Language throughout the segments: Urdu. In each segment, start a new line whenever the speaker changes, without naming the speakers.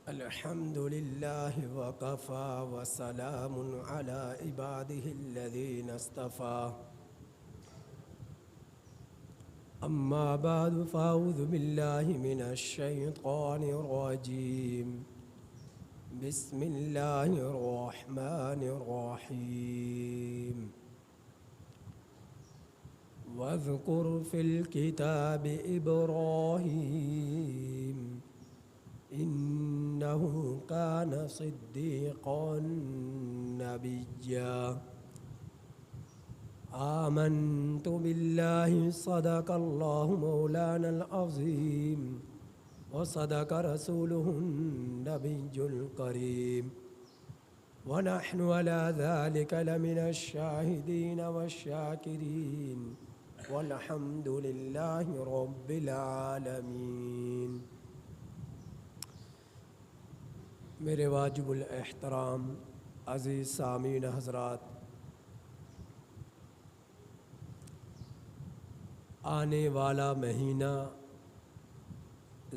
الحمد لله وكفى وسلام على عباده الذين اصطفى أما بعد فأعوذ بالله من الشيطان الرجيم بسم الله الرحمن الرحيم واذكر في الكتاب إبراهيم إنه كان صديقا نبيا آمنت بالله صدق الله مولانا العظيم وصدق رسوله النبي الكريم ونحن على ذلك لمن الشاهدين والشاكرين والحمد لله رب العالمين۔ میرے واجب الاحترام عزیز سامعین حضرات، آنے والا مہینہ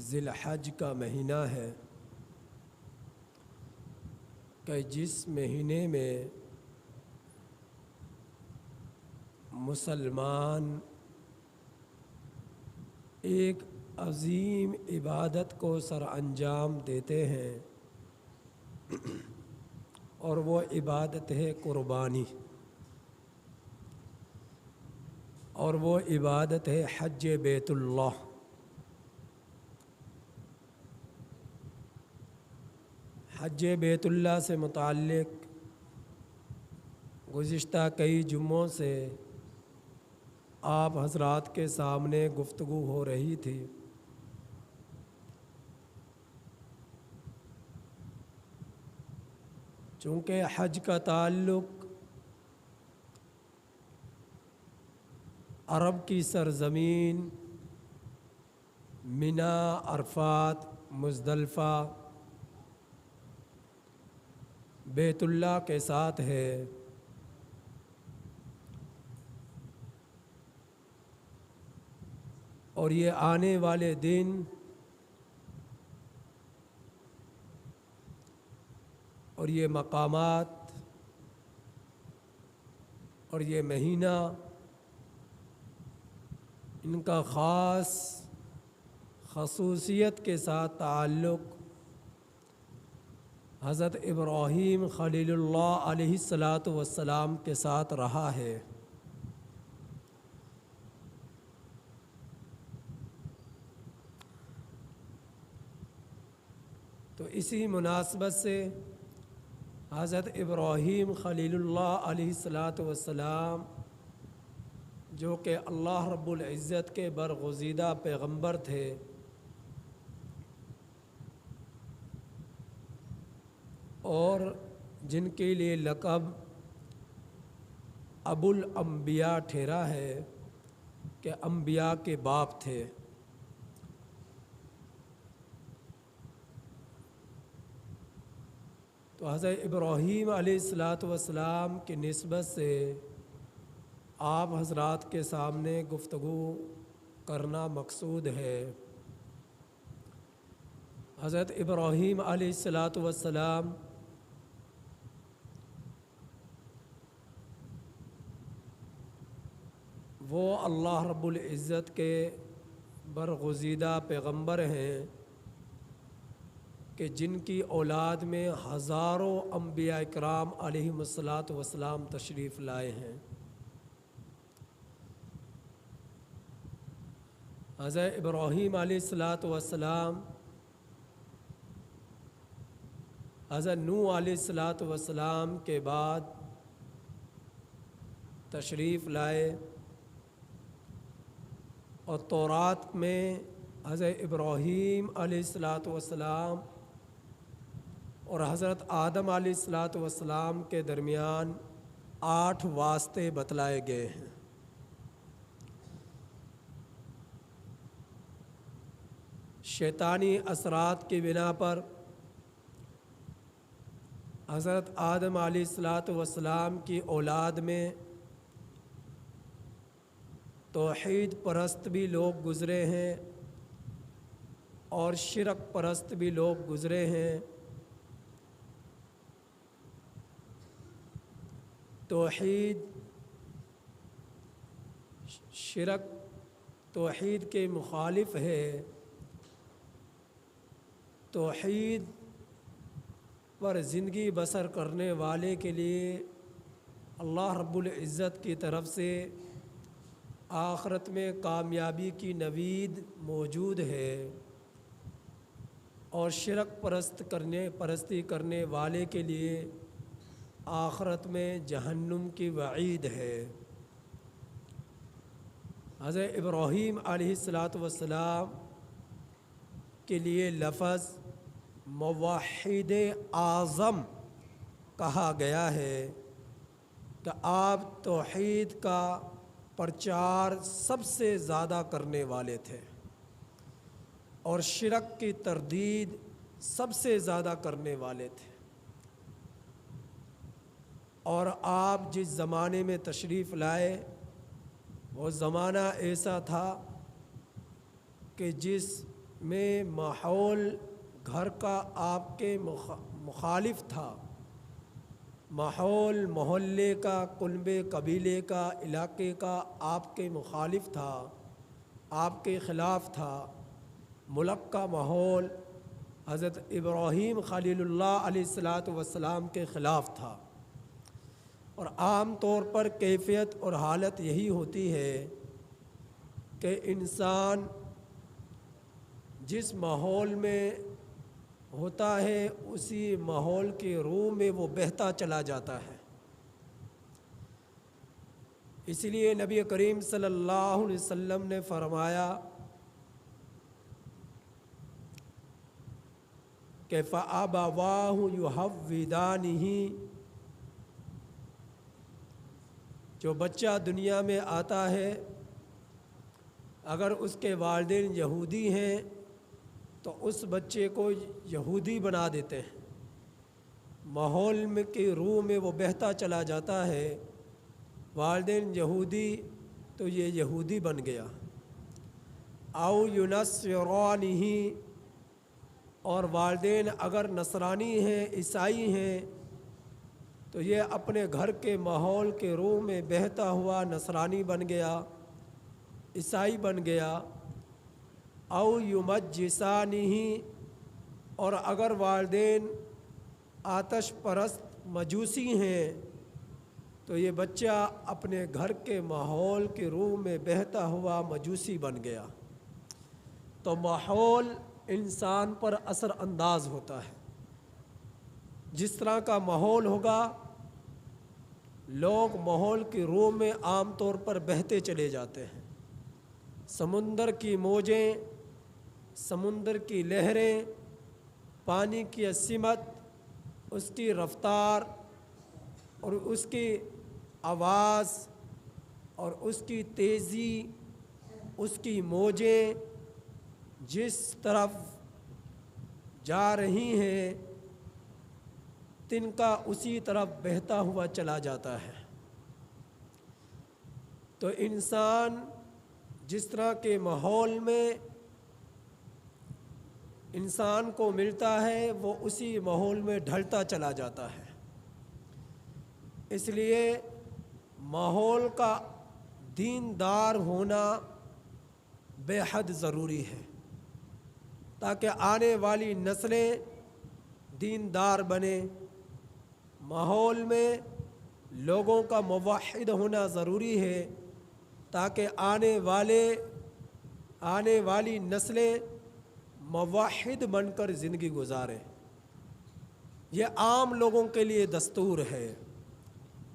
ذی الحج کا مہینہ ہے کہ جس مہینے میں مسلمان ایک عظیم عبادت کو سر انجام دیتے ہیں، اور وہ عبادت ہے قربانی، اور وہ عبادت ہے حج بیت اللہ۔ حج بیت اللہ سے متعلق گزشتہ کئی جمعوں سے آپ حضرات کے سامنے گفتگو ہو رہی تھی۔ چونکہ حج کا تعلق عرب کی سرزمین منا، عرفات، مزدلفہ، بیت اللہ کے ساتھ ہے، اور یہ آنے والے دن اور یہ مقامات اور یہ مہینہ، ان کا خاص خصوصیت کے ساتھ تعلق حضرت ابراہیم خلیل اللہ علیہ السلام کے ساتھ رہا ہے۔ تو اسی مناسبت سے حضرت ابراہیم خلیل اللہ علیہ السلام جو کہ اللہ رب العزت کے برگزیدہ پیغمبر تھے، اور جن کے لیے لقب ابو الانبیاء ٹھہرا ہے کہ انبیاء کے باپ تھے، تو حضرت ابراہیم علیہ السلام کی نسبت سے آپ حضرات کے سامنے گفتگو کرنا مقصود ہے۔ حضرت ابراہیم علیہ السلام وہ اللہ رب العزت کے برگزیدہ پیغمبر ہیں کہ جن کی اولاد میں ہزاروں انبیاء اکرام علیہم السلام تشریف لائے ہیں۔ حضرت ابراہیم علیہ السلام حضرت نوح علیہ السلام کے بعد تشریف لائے، اور تورات میں حضرت ابراہیم علیہ السلام اور حضرت آدم علیہ السلام کے درمیان 8 واسطے بتلائے گئے ہیں۔ شیطانی اثرات کی بنا پر حضرت آدم علیہ السلام کی اولاد میں توحید پرست بھی لوگ گزرے ہیں، اور شرک پرست بھی لوگ گزرے ہیں۔ توحید، شرک توحید کے مخالف ہے۔ توحید پر زندگی بسر کرنے والے کے لیے اللہ رب العزت کی طرف سے آخرت میں کامیابی کی نوید موجود ہے، اور شرک پرستی کرنے والے کے لیے آخرت میں جہنم کی وعید ہے۔ حضرت ابراہیم علیہ السلام کے لیے لفظ موحد اعظم کہا گیا ہے کہ آپ توحید کا پرچار سب سے زیادہ کرنے والے تھے اور شرک کی تردید سب سے زیادہ کرنے والے تھے، اور آپ جس زمانے میں تشریف لائے وہ زمانہ ایسا تھا کہ جس میں ماحول گھر کا آپ کے مخالف تھا، ماحول محلے کا، کنبے قبیلے کا، علاقے کا آپ کے مخالف تھا، آپ کے خلاف تھا۔ ملک کا ماحول حضرت ابراہیم خلیل اللہ علیہ السلام کے خلاف تھا، اور عام طور پر کیفیت اور حالت یہی ہوتی ہے کہ انسان جس ماحول میں ہوتا ہے اسی ماحول کے روح میں وہ بہتا چلا جاتا ہے۔ اس لیے نبی کریم صلی اللہ علیہ وسلم نے فرمایا کہ فَأَبَوَاهُ يُحَوِّدَانِهِ، جو بچہ دنیا میں آتا ہے اگر اس کے والدین یہودی ہیں تو اس بچے کو یہودی بنا دیتے ہیں، ماحول میں کی روح میں وہ بہتا چلا جاتا ہے۔ والدین یہودی تو یہ یہودی بن گیا، او يُنَصِّرَانِهِ، اور والدین اگر نصرانی ہیں، عیسائی ہیں، تو یہ اپنے گھر کے ماحول کے روح میں بہتا ہوا نصرانی بن گیا، عیسائی بن گیا۔ او یمجسانہ، اور اگر والدین آتش پرست مجوسی ہیں تو یہ بچہ اپنے گھر کے ماحول کے روح میں بہتا ہوا مجوسی بن گیا۔ تو ماحول انسان پر اثر انداز ہوتا ہے، جس طرح کا ماحول ہوگا لوگ ماحول کی روح میں عام طور پر بہتے چلے جاتے ہیں۔ سمندر کی موجیں، سمندر کی لہریں، پانی کی سمت، اس کی رفتار اور اس کی آواز اور اس کی تیزی، اس کی موجیں جس طرف جا رہی ہیں تنکا اسی طرف بہتا ہوا چلا جاتا ہے۔ تو انسان جس طرح کے ماحول میں انسان کو ملتا ہے وہ اسی ماحول میں ڈھلتا چلا جاتا ہے۔ اس لیے ماحول کا دیندار ہونا بے حد ضروری ہے تاکہ آنے والی نسلیں دیندار بنیں۔ ماحول میں لوگوں کا موحد ہونا ضروری ہے تاکہ آنے والی نسلیں موحد بن کر زندگی گزاریں۔ یہ عام لوگوں کے لیے دستور ہے،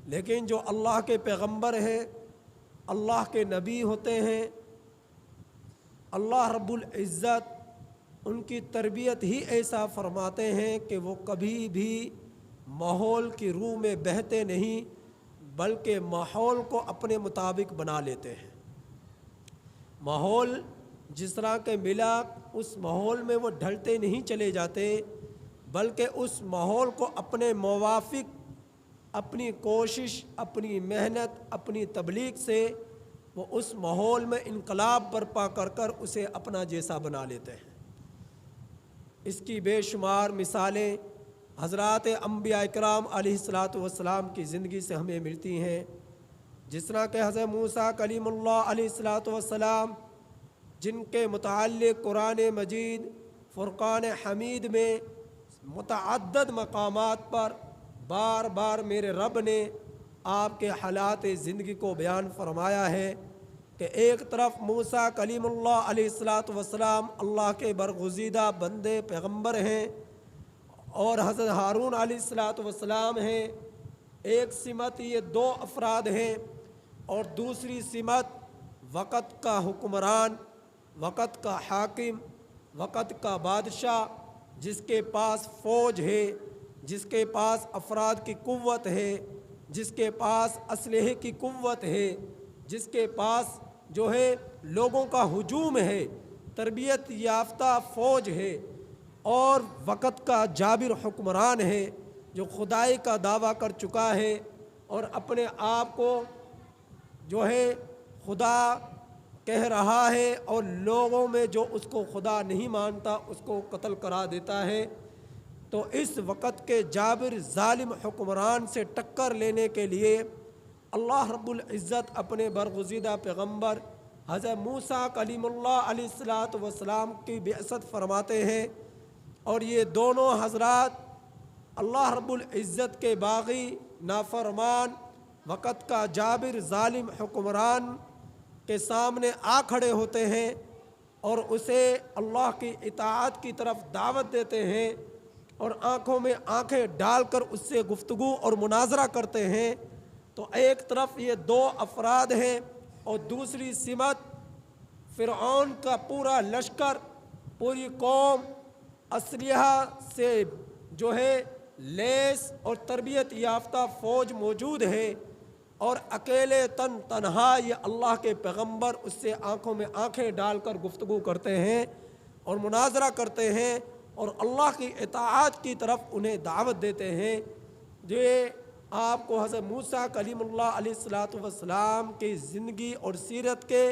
لیکن جو اللہ کے پیغمبر ہیں، اللہ کے نبی ہوتے ہیں، اللہ رب العزت ان کی تربیت ہی ایسا فرماتے ہیں کہ وہ کبھی بھی ماحول کی روح میں بہتے نہیں بلکہ ماحول کو اپنے مطابق بنا لیتے ہیں۔ ماحول جس طرح کے ملا اس ماحول میں وہ ڈھلتے نہیں چلے جاتے بلکہ اس ماحول کو اپنے موافق، اپنی کوشش، اپنی محنت، اپنی تبلیغ سے وہ اس ماحول میں انقلاب برپا کر اسے اپنا جیسا بنا لیتے ہیں۔ اس کی بے شمار مثالیں حضرات انبیاء اکرام علیہ السلام کی زندگی سے ہمیں ملتی ہیں، جس طرح کہ حضرت موسیٰ کلیم اللہ علیہ السلام، جن کے متعلق قرآن مجید فرقان حمید میں متعدد مقامات پر بار بار میرے رب نے آپ کے حالات زندگی کو بیان فرمایا ہے کہ ایک طرف موسیٰ کلیم اللہ علیہ السلام اللہ کے برگزیدہ بندے پیغمبر ہیں، اور حضرت ہارون علیہ السلام ہیں۔ ایک سمت یہ دو افراد ہیں، اور دوسری سمت وقت کا حکمران، وقت کا حاکم، وقت کا بادشاہ، جس کے پاس فوج ہے، جس کے پاس افراد کی قوت ہے، جس کے پاس اسلحے کی قوت ہے، جس کے پاس جو ہے لوگوں کا ہجوم ہے، تربیت یافتہ فوج ہے، اور وقت کا جابر حکمران ہے جو خدائی کا دعویٰ کر چکا ہے اور اپنے آپ کو جو ہے خدا کہہ رہا ہے، اور لوگوں میں جو اس کو خدا نہیں مانتا اس کو قتل کرا دیتا ہے۔ تو اس وقت کے جابر ظالم حکمران سے ٹکر لینے کے لیے اللہ رب العزت اپنے برگزیدہ پیغمبر حضرت موسیٰ کلیم اللہ علیہ السلام کی بعثت فرماتے ہیں، اور یہ دونوں حضرات اللہ رب العزت کے باغی نافرمان وقت کا جابر ظالم حکمران کے سامنے آ کھڑے ہوتے ہیں اور اسے اللہ کی اطاعت کی طرف دعوت دیتے ہیں، اور آنکھوں میں آنکھیں ڈال کر اس سے گفتگو اور مناظرہ کرتے ہیں۔ تو ایک طرف یہ دو افراد ہیں، اور دوسری سمت فرعون کا پورا لشکر، پوری قوم اسلحہ سے جو ہے لیس اور تربیت یافتہ فوج موجود ہے، اور اکیلے تنہا یہ اللہ کے پیغمبر اس سے آنکھوں میں آنکھیں ڈال کر گفتگو کرتے ہیں اور مناظرہ کرتے ہیں، اور اللہ کی اطاعت کی طرف انہیں دعوت دیتے ہیں۔ یہ آپ کو حضرت موسیٰ کلیم اللہ علیہ السلام کی زندگی اور سیرت کے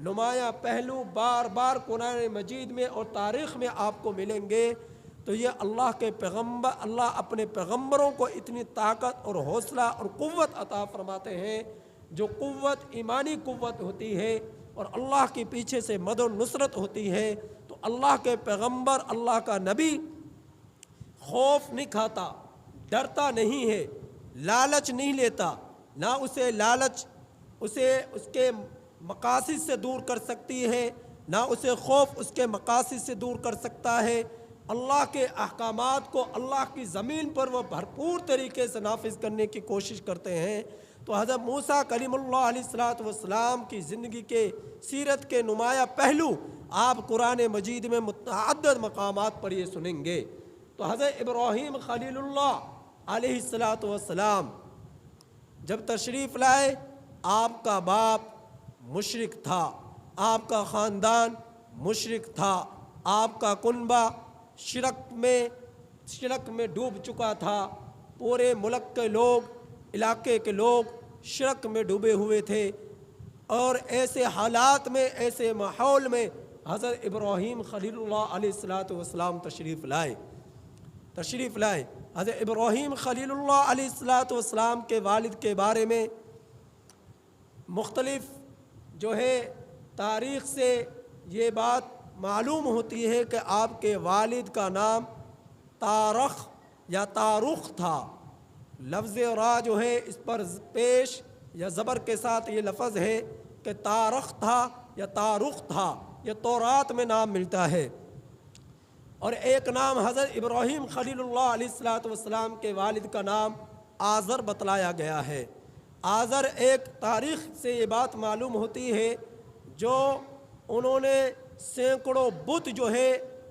نمایاں پہلو بار بار قرآن مجید میں اور تاریخ میں آپ کو ملیں گے۔ تو یہ اللہ کے پیغمبر، اللہ اپنے پیغمبروں کو اتنی طاقت اور حوصلہ اور قوت عطا فرماتے ہیں، جو قوت ایمانی قوت ہوتی ہے اور اللہ کے پیچھے سے مدد و نصرت ہوتی ہے۔ تو اللہ کے پیغمبر، اللہ کا نبی خوف نہیں کھاتا، ڈرتا نہیں ہے، لالچ نہیں لیتا، نہ اسے لالچ اس کے مقاصد سے دور کر سکتی ہے، نہ اسے خوف اس کے مقاصد سے دور کر سکتا ہے۔ اللہ کے احکامات کو اللہ کی زمین پر وہ بھرپور طریقے سے نافذ کرنے کی کوشش کرتے ہیں۔ تو حضرت موسیٰ کلیم اللہ علیہ السلام کی زندگی کے سیرت کے نمایاں پہلو آپ قرآن مجید میں متعدد مقامات پر یہ سنیں گے۔ تو حضرت ابراہیم خلیل اللہ علیہ السلام جب تشریف لائے، آپ کا باپ مشرک تھا، آپ کا خاندان مشرک تھا، آپ کا کنبہ شرک میں ڈوب چکا تھا، پورے ملک کے لوگ، علاقے کے لوگ شرک میں ڈوبے ہوئے تھے، اور ایسے حالات میں، ایسے ماحول میں حضرت ابراہیم خلیل اللہ علیہ السلام تشریف لائے۔ حضرت ابراہیم خلیل اللہ علیہ السلام کے والد کے بارے میں مختلف جو ہے تاریخ سے یہ بات معلوم ہوتی ہے کہ آپ کے والد کا نام تارخ یا تارخ تھا۔ لفظ را جو ہے اس پر پیش یا زبر کے ساتھ یہ لفظ ہے کہ تارخ تھا یا تارخ تھا، یہ تورات میں نام ملتا ہے۔ اور ایک نام حضرت ابراہیم خلیل اللہ علیہ السلام کے والد کا نام آزر بتلایا گیا ہے۔ آزر ایک تاریخ سے یہ بات معلوم ہوتی ہے، جو انہوں نے سینکڑوں بت جو ہے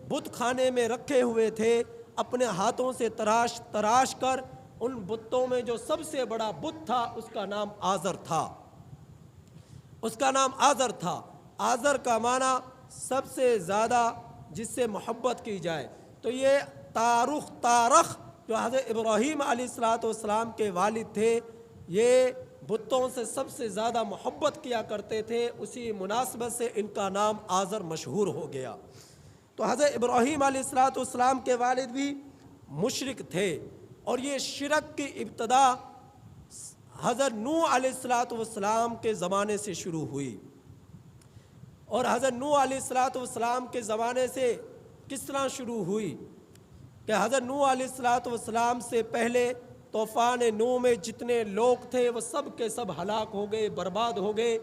بت خانے میں رکھے ہوئے تھے، اپنے ہاتھوں سے تراش کر ان بتوں میں جو سب سے بڑا بت تھا اس کا نام آزر تھا۔ آزر کا معنی سب سے زیادہ جس سے محبت کی جائے۔ تو یہ تارخ جو حضرت ابراہیم علیہ السلام کے والد تھے، یہ بتوں سے سب سے زیادہ محبت کیا کرتے تھے، اسی مناسبت سے ان کا نام آزر مشہور ہو گیا۔ تو حضرت ابراہیم علیہ السلام کے والد بھی مشرک تھے، اور یہ شرک کی ابتدا حضرت نوح علیہ السلام کے زمانے سے شروع ہوئی۔ اور حضرت نوح علیہ السلام کے زمانے سے کس طرح شروع ہوئی کہ حضرت نوح علیہ السلام سے پہلے طوفان نوح میں جتنے لوگ تھے وہ سب کے سب ہلاک ہو گئے، برباد ہو گئے،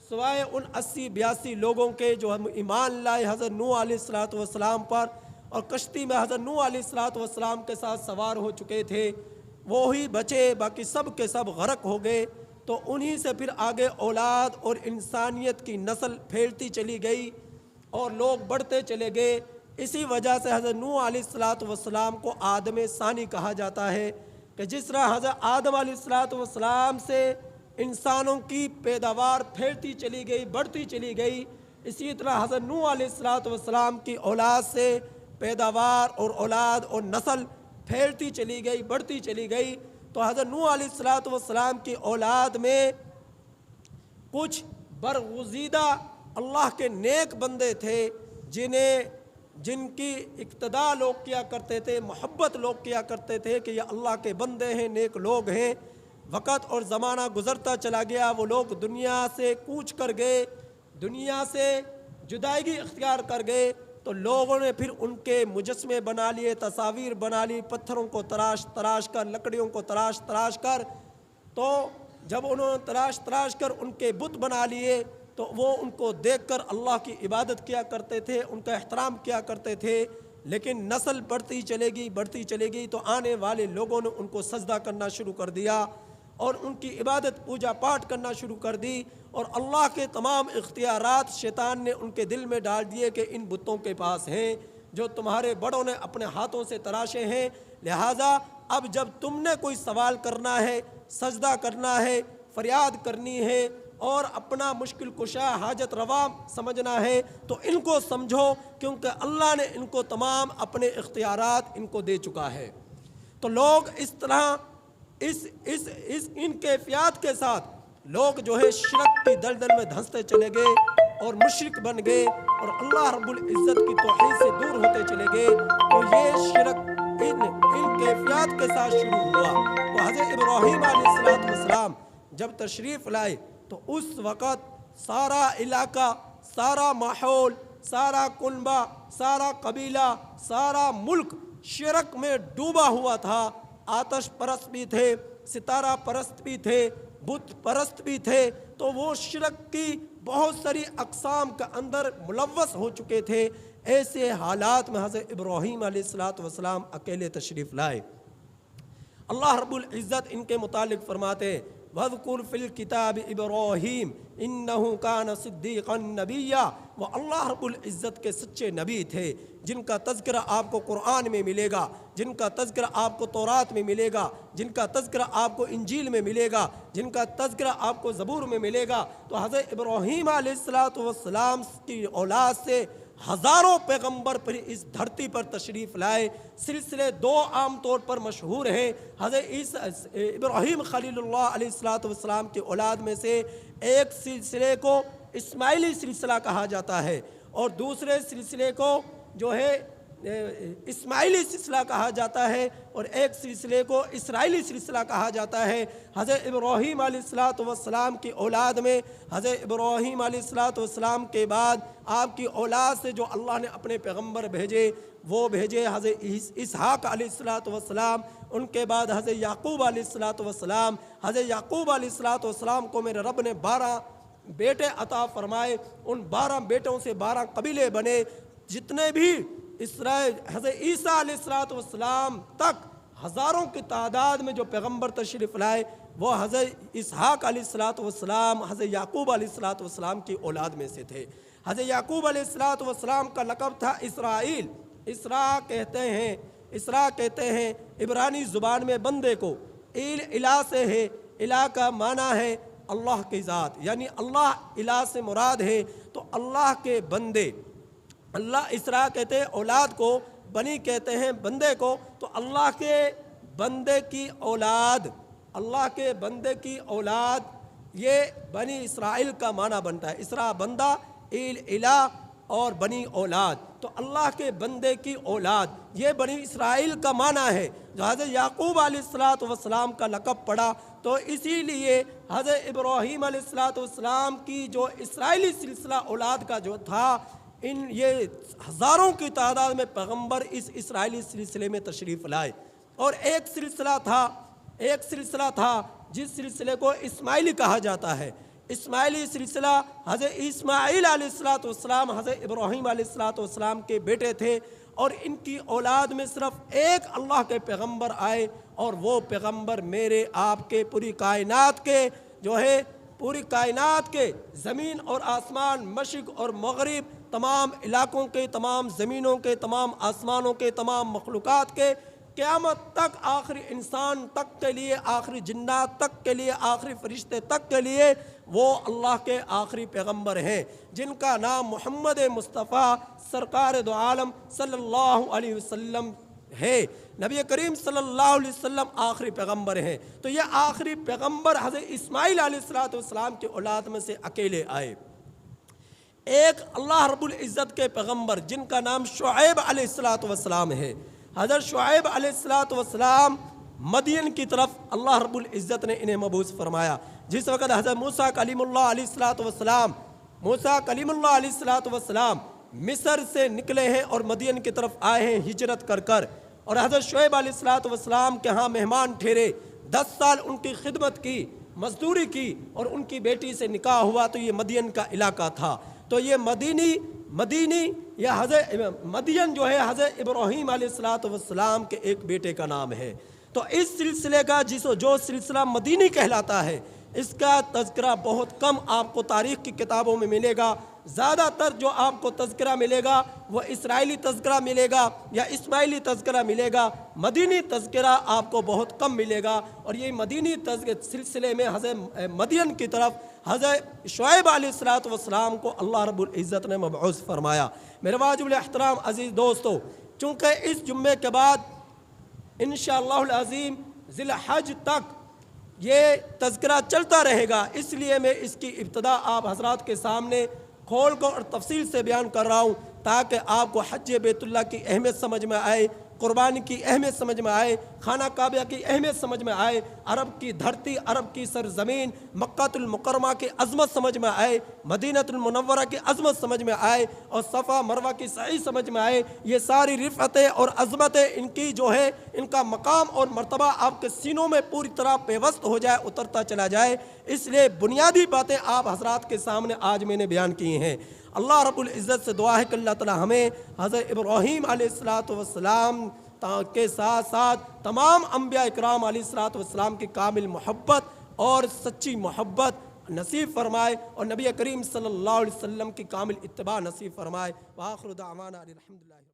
سوائے ان 80-82 لوگوں کے جو ہم ایمان لائے حضرت نوح علیہ السلام پر، اور کشتی میں حضرت نوح علیہ السلام کے ساتھ سوار ہو چکے تھے، وہی بچے، باقی سب کے سب غرق ہو گئے۔ تو انہی سے پھر آگے اولاد اور انسانیت کی نسل پھیلتی چلی گئی اور لوگ بڑھتے چلے گئے۔ اسی وجہ سے حضرت نوح علیہ السلام کو آدم ثانی کہا جاتا ہے، کہ جس طرح حضرت آدم علیہ السلام سے انسانوں کی پیداوار پھیلتی چلی گئی، بڑھتی چلی گئی، اسی طرح حضرت نوح علیہ السلام کی اولاد سے پیداوار اور اولاد اور نسل پھیلتی چلی گئی، بڑھتی چلی گئی۔ تو حضرت نوح علیہ السلام کی اولاد میں کچھ برگزیدہ اللہ کے نیک بندے تھے، جن کی اقتداء لوگ کیا کرتے تھے، محبت لوگ کیا کرتے تھے کہ یہ اللہ کے بندے ہیں، نیک لوگ ہیں۔ وقت اور زمانہ گزرتا چلا گیا، وہ لوگ دنیا سے کوچ کر گئے، دنیا سے جدائیگی اختیار کر گئے، تو لوگوں نے پھر ان کے مجسمے بنا لیے، تصاویر بنا لی، پتھروں کو تراش کر، لکڑیوں کو تراش کر، تو جب انہوں نے تراش کر ان کے بت بنا لیے، تو وہ ان کو دیکھ کر اللہ کی عبادت کیا کرتے تھے، ان کا احترام کیا کرتے تھے۔ لیکن نسل بڑھتی چلے گئی تو آنے والے لوگوں نے ان کو سجدہ کرنا شروع کر دیا اور ان کی عبادت پوجا پاٹ کرنا شروع کر دی، اور اللہ کے تمام اختیارات شیطان نے ان کے دل میں ڈال دیے کہ ان بتوں کے پاس ہیں جو تمہارے بڑوں نے اپنے ہاتھوں سے تراشے ہیں، لہٰذا اب جب تم نے کوئی سوال کرنا ہے، سجدہ کرنا ہے، فریاد کرنی ہے اور اپنا مشکل کشا حاجت روا سمجھنا ہے، تو ان کو سمجھو، کیونکہ اللہ نے ان کو تمام اپنے اختیارات ان کو دے چکا ہے۔ تو لوگ اس طرح ان کیفیات کے ساتھ لوگ جو ہے شرک کی دلدل میں دھنستے چلے گئے اور مشرک بن گئے اور اللہ رب العزت کی توحید سے دور ہوتے چلے گئے۔ تو یہ شرک ان کیفیات کے ساتھ شروع ہوا۔ تو حضرت ابراہیم علیہ السلام جب تشریف لائے تو اس وقت سارا علاقہ، سارا ماحول، سارا کنبہ، سارا قبیلہ، سارا ملک شرک میں ڈوبا ہوا تھا۔ آتش پرست بھی تھے، ستارہ پرست بھی تھے، بت پرست بھی تھے، تو وہ شرک کی بہت ساری اقسام کے اندر ملوث ہو چکے تھے۔ ایسے حالات میں حضرت ابراہیم علیہ السلام اکیلے تشریف لائے۔ اللہ رب العزت ان کے متعلق فرماتے ہیں وَاذْكُرْ فِي الْكِتَابِ إِبْرَاهِيمَ إِنَّهُ كَانَ صِدِّيقًا نَبِيًّا۔ وہ اللہ رب العزت کے سچے نبی تھے، جن کا تذکرہ آپ کو قرآن میں ملے گا، جن کا تذکرہ آپ کو تورات میں ملے گا، جن کا تذکرہ آپ کو انجیل میں ملے گا، جن کا تذکرہ آپ کو زبور میں ملے گا۔ تو حضرت ابراہیم علیہ السلام کی اولاد سے ہزاروں پیغمبر پر اس دھرتی پر تشریف لائے۔ سلسلے دو عام طور پر مشہور ہیں۔ حضرت ابراہیم خلیل اللہ علیہ السلام کی اولاد میں سے ایک سلسلے کو اسماعیلی سلسلہ کہا جاتا ہے، اور دوسرے سلسلے کو جو ہے اسماعیلی سلسلہ کہا جاتا ہے، اور ایک سلسلے کو اسرائیلی سلسلہ کہا جاتا ہے۔ حضرت ابراہیم علیہ السلام کی اولاد میں حضرت ابراہیم علیہ السلام کے بعد آپ کی اولاد سے جو اللہ نے اپنے پیغمبر بھیجے، وہ بھیجے حضرت اسحاق علیہ السلام، ان کے بعد حضرت یعقوب علیہ السلام۔ حضرت یعقوب علیہ السلام کو میرے رب نے 12 بیٹے عطا فرمائے، ان 12 بیٹوں سے 12 قبیلے بنے۔ جتنے بھی اسرائیل حضرت عیسیٰ علیہ السلام تک ہزاروں کی تعداد میں جو پیغمبر تشریف لائے، وہ حضرت اسحاق علیہ السلام، حضرت یعقوب علیہ السلام کی اولاد میں سے تھے۔ حضرت یعقوب علیہ السلام کا لقب تھا اسرائیل۔ اسرا کہتے ہیں عبرانی زبان میں بندے کو، الہ سے ہے، الہ کا معنی ہے اللہ کی ذات، یعنی اللہ الہ سے مراد ہے تو اللہ کے بندے۔ اللہ اسرا کہتے ہیں اولاد کو، بنی کہتے ہیں بندے کو، تو اللہ کے بندے کی اولاد، اللہ کے بندے کی اولاد، یہ بنی اسرائیل کا معنی بنتا ہے۔ اسرا بندہ، الہ اور بنی اولاد، تو اللہ کے بندے کی اولاد یہ بنی اسرائیل کا معنی ہے، جو حضرت یعقوب علیہ السلام کا لقب پڑا، تو اسی لیے حضرت ابراہیم علیہ السلام کی جو اسرائیلی سلسلہ اولاد کا جو تھا، یہ ہزاروں کی تعداد میں پیغمبر اس اسرائیلی سلسلے میں تشریف لائے، اور ایک سلسلہ تھا جس سلسلے کو اسماعیلی کہا جاتا ہے۔ اسماعیلی سلسلہ حضرت اسماعیل علیہ السلام حضرت ابراہیم علیہ السلام کے بیٹے تھے، اور ان کی اولاد میں صرف ایک اللہ کے پیغمبر آئے، اور وہ پیغمبر میرے آپ کے پوری کائنات کے زمین اور آسمان، مشرق اور مغرب، تمام علاقوں کے، تمام زمینوں کے، تمام آسمانوں کے، تمام مخلوقات کے، قیامت تک آخری انسان تک کے لیے، آخری جنات تک کے لیے، آخری فرشتے تک کے لیے وہ اللہ کے آخری پیغمبر ہیں، جن کا نام محمد مصطفیٰ سرکار دو عالم صلی اللہ علیہ وسلم ہے۔ نبی کریم صلی اللہ علیہ وسلم آخری پیغمبر ہیں، تو یہ آخری پیغمبر حضرت اسماعیل علیہ السلام کی اولاد میں سے اکیلے آئے۔ ایک اللہ رب العزت کے پیغمبر جن کا نام شعیب علیہ السلام ہے، حضرت شعیب علیہ السلام مدین کی طرف اللہ رب العزت نے انہیں مبعوث فرمایا۔ جس وقت حضرت موسیٰ کلیم اللہ علیہ السلام مصر سے نکلے ہیں اور مدین کی طرف آئے ہیں ہجرت کر، اور حضرت شعیب علیہ السلام کے ہاں مہمان ٹھہرے، 10 سال ان کی خدمت کی، مزدوری کی، اور ان کی بیٹی سے نکاح ہوا، تو یہ مدین کا علاقہ تھا۔ تو یہ مدینی یا مدین جو ہے حضرت ابراہیم علیہ السلام کے ایک بیٹے کا نام ہے۔ تو اس سلسلے کا جو سلسلہ مدینی کہلاتا ہے، اس کا تذکرہ بہت کم آپ کو تاریخ کی کتابوں میں ملے گا۔ زیادہ تر جو آپ کو تذکرہ ملے گا وہ اسرائیلی تذکرہ ملے گا یا اسماعیلی تذکرہ ملے گا، مدینی تذکرہ آپ کو بہت کم ملے گا۔ اور یہ مدینی سلسلے میں حضرت مدین کی طرف حضرت شعیب علیہ السلام کو اللہ رب العزت نے مبعوث فرمایا۔ میرے واجب الاحترام عزیز دوستو، چونکہ اس جمعے کے بعد انشاءاللہ العظیم ذی الحج تک یہ تذکرہ چلتا رہے گا، اس لیے میں اس کی ابتدا آپ حضرات کے سامنے کھول کر اور تفصیل سے بیان کر رہا ہوں، تاکہ آپ کو حج بیت اللہ کی اہمیت سمجھ میں آئے، قربانی کی اہمیت سمجھ میں آئے، خانہ کعبہ کی اہمیت سمجھ میں آئے، عرب کی دھرتی، عرب کی سرزمین مکہ المکرمہ کی عظمت سمجھ میں آئے، مدینہ المنورہ کی عظمت سمجھ میں آئے، اور صفا مروہ کی سعی سمجھ میں آئے۔ یہ ساری رفعتیں اور عظمتیں ان کی جو ہے، ان کا مقام اور مرتبہ آپ کے سینوں میں پوری طرح پیوست ہو جائے، اترتا چلا جائے۔ اس لیے بنیادی باتیں آپ حضرات کے سامنے آج میں نے بیان کی ہیں۔ اللہ رب العزت سے دعا ہے کہ اللہ تعالی ہمیں حضرت ابراہیم علیہ السلام کے ساتھ ساتھ تمام انبیاء اکرام علیہ السلام کی کامل محبت اور سچی محبت نصیب فرمائے، اور نبی کریم صلی اللہ علیہ وسلم کی کامل اتباع نصیب فرمائے۔ وآخر دعوانا الحمدللہ۔